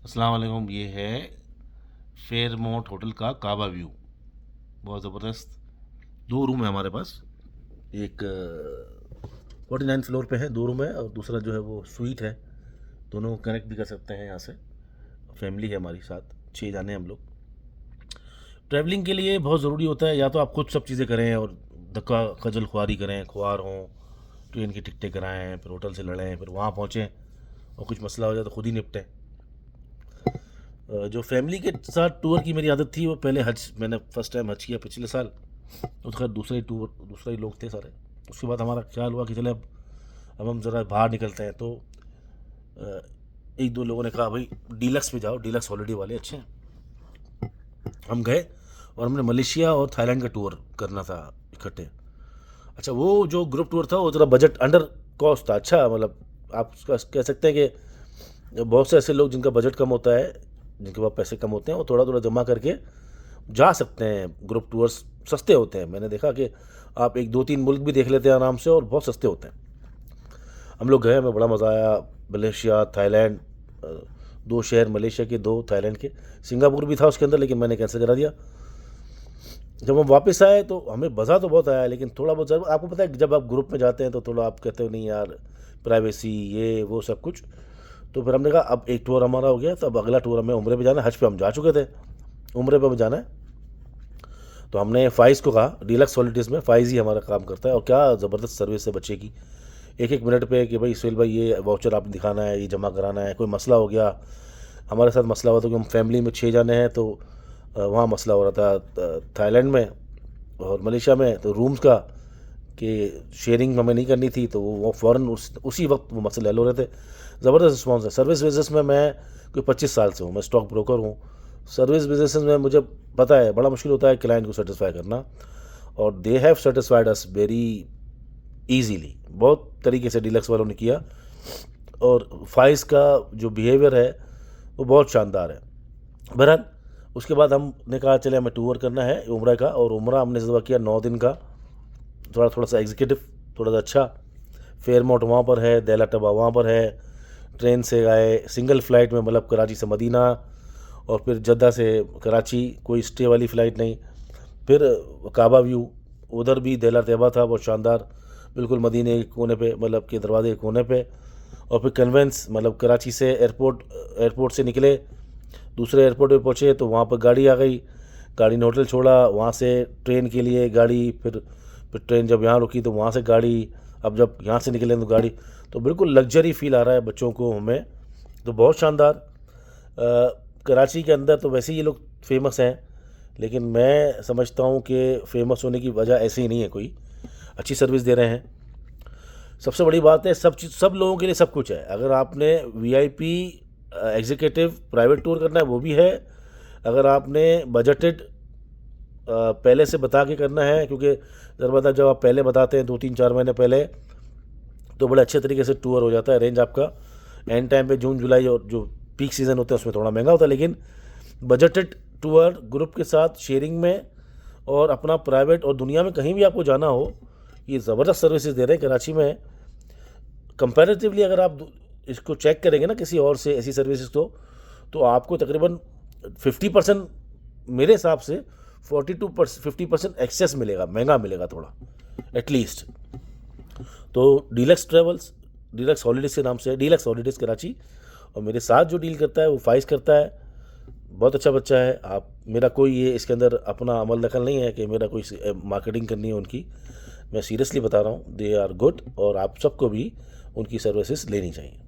अस्सलाम वालेकुम। ये है फेयरमाउंट होटल का काबा व्यू। बहुत ज़बरदस्त। दो रूम है हमारे पास। एक 49 फ्लोर पे है, दो रूम है, और दूसरा जो है वो स्वीट है। दोनों कनेक्ट भी कर सकते हैं यहाँ से। फैमिली है हमारी साथ, 6 जाने हम लोग। ट्रैवलिंग के लिए बहुत ज़रूरी होता है या तो आप खुद सब चीज़ें करें और धक्का खजल खुआरी करें, खुआर हों, ट्रेन की टिकटें कराएँ, फिर होटल से लड़ें, फिर वहाँ पहुँचें और कुछ मसला हो जाए तो खुद ही निपटें। जो फैमिली के साथ टूर की मेरी आदत थी, वो पहले हज, मैंने फ़र्स्ट टाइम हज किया पिछले साल। तो खैर दूसरा ही लोग थे सारे। उसके बाद हमारा ख्याल हुआ कि चले अब हम ज़रा बाहर निकलते हैं। तो अ, एक दो लोगों ने कहा भाई डीलक्स पे जाओ, डीलक्स हॉलिडे वाले अच्छे हैं। हम गए और हमने मलेशिया और थाईलैंड का टूर करना था इकट्ठे। अच्छा, वो जो ग्रुप टूर था वो ज़रा बजट अंडर कॉस्ट था। अच्छा, मतलब आप कह सकते हैं कि बहुत से ऐसे लोग जिनका बजट कम होता है, जिनके पास पैसे कम होते हैं, वो थोड़ा थोड़ा जमा करके जा सकते हैं। ग्रुप टूर्स सस्ते होते हैं। मैंने देखा कि आप एक दो तीन मुल्क भी देख लेते हैं आराम से और बहुत सस्ते होते हैं। हम लोग गए, हमें बड़ा मज़ा आया। मलेशिया, थाईलैंड, 2 शहर मलेशिया के, 2 थाईलैंड के। सिंगापुर भी था उसके अंदर, लेकिन मैंने कैंसिल करा दिया। जब हम वापस आए तो हमें मज़ा तो बहुत आया, लेकिन थोड़ा बहुत ज़रूर आपको पता है जब आप ग्रुप में जाते हैं तो थोड़ा आप कहते हो नहीं यार, प्राइवेसी ये वो सब कुछ। तो फिर हमने कहा अब एक टूर हमारा हो गया, तो अब अगला टूर हमें उम्रे पे जाना है। हज पे हम जा चुके थे, उम्रे पे हमें जाना है। तो हमने फ़ाइज़ को कहा, डीलक्स हॉलिडेज़ में फ़ाइज़ ही हमारा काम करता है, और क्या ज़बरदस्त सर्विस है बच्चे की। एक एक मिनट पे कि भाई सुहेल भाई ये वाउचर आपने दिखाना है, ये जमा कराना है। कोई मसला हो गया, हमारे साथ मसला हुआ तो कि हम फैमिली में 6 जाने हैं, तो वहाँ मसला हो रहा था थाईलैंड में और मलेशिया में, तो रूम्स का कि शेयरिंग हमें नहीं करनी थी, तो वो फ़ौरन उसी वक्त वो मसले हल हो रहे थे। ज़बरदस्त रिस्पॉन्स है। सर्विस बिजनेस में मैं कोई 25 साल से हूँ, मैं स्टॉक ब्रोकर हूँ। सर्विस बिजनेस में मुझे पता है बड़ा मुश्किल होता है क्लाइंट को सेटिस्फाई करना, और they have satisfied us very easily. बहुत तरीके से डीलक्स वालों ने किया, और फ़ाइज़ का जो बिहेवियर है वो बहुत शानदार है। बहरहाल उसके बाद हमने कहा चले हमें टूर करना है उम्रा का, और उम्रा हमने इस दफ़ा किया 9 दिन का। थोड़ा सा एग्जीक्यूटिव, थोड़ा सा अच्छा। फेयरमाउंट वहाँ पर है, दैला टबा वहाँ पर है। ट्रेन से गए सिंगल फ़्लाइट में, मतलब कराची से मदीना और फिर जद्दा से कराची, कोई स्टे वाली फ़्लाइट नहीं। फिर काबा व्यू, उधर भी दैला तैयबा था, बहुत शानदार, बिल्कुल मदीने के कोने पे, मतलब के दरवाजे के कोने पे। और फिर कन्वेंस, मतलब कराची से एयरपोर्ट से निकले, दूसरे एयरपोर्ट पे पहुँचे तो वहाँ पर गाड़ी आ गई, गाड़ी ने होटल छोड़ा, वहाँ से ट्रेन के लिए गाड़ी, फिर ट्रेन जब यहाँ रुकी तो वहाँ से गाड़ी, अब जब यहाँ से निकले तो गाड़ी। तो बिल्कुल लग्जरी फील आ रहा है बच्चों को, हमें तो बहुत शानदार। कराची के अंदर तो वैसे ही ये लोग फेमस हैं, लेकिन मैं समझता हूँ कि फेमस होने की वजह ऐसे ही नहीं है, कोई अच्छी सर्विस दे रहे हैं। सबसे बड़ी बात है, सब लोगों के लिए सब कुछ है। अगर आपने वीआईपी, एग्जीक्यूटिव, प्राइवेट टूर करना है वो भी है। अगर आपने बजटेड पहले से बता के करना है, क्योंकि ज़रा जब आप पहले बताते हैं 2-3-4 महीने पहले, तो बड़े अच्छे तरीके से टूर हो जाता है। रेंज आपका एंड टाइम पे जून जुलाई और जो पीक सीज़न होता है उसमें थोड़ा महंगा होता है, लेकिन बजटेड टूर ग्रुप के साथ शेयरिंग में और अपना प्राइवेट, और दुनिया में कहीं भी आपको जाना हो, ये ज़बरदस्त सर्विसेज दे रहे हैं कराची में। कंपैरेटिवली अगर आप इसको चेक करेंगे ना किसी और से ऐसी सर्विसेज को, तो आपको तकरीबन 50%, मेरे हिसाब से 42-50% एक्सेस मिलेगा, महंगा मिलेगा थोड़ा एटलीस्ट। तो डीलक्स हॉलीडेज़ के नाम से है, डीलक्स हॉलीडेज़ कराची। और मेरे साथ जो डील करता है वो फ़ाइज़ करता है, बहुत अच्छा बच्चा है। आप, मेरा कोई ये इसके अंदर अपना अमल दखल नहीं है कि मेरा कोई मार्केटिंग करनी है उनकी। मैं सीरियसली बता रहा हूँ, दे आर गुड, और आप सबको भी उनकी सर्विसेज लेनी चाहिए।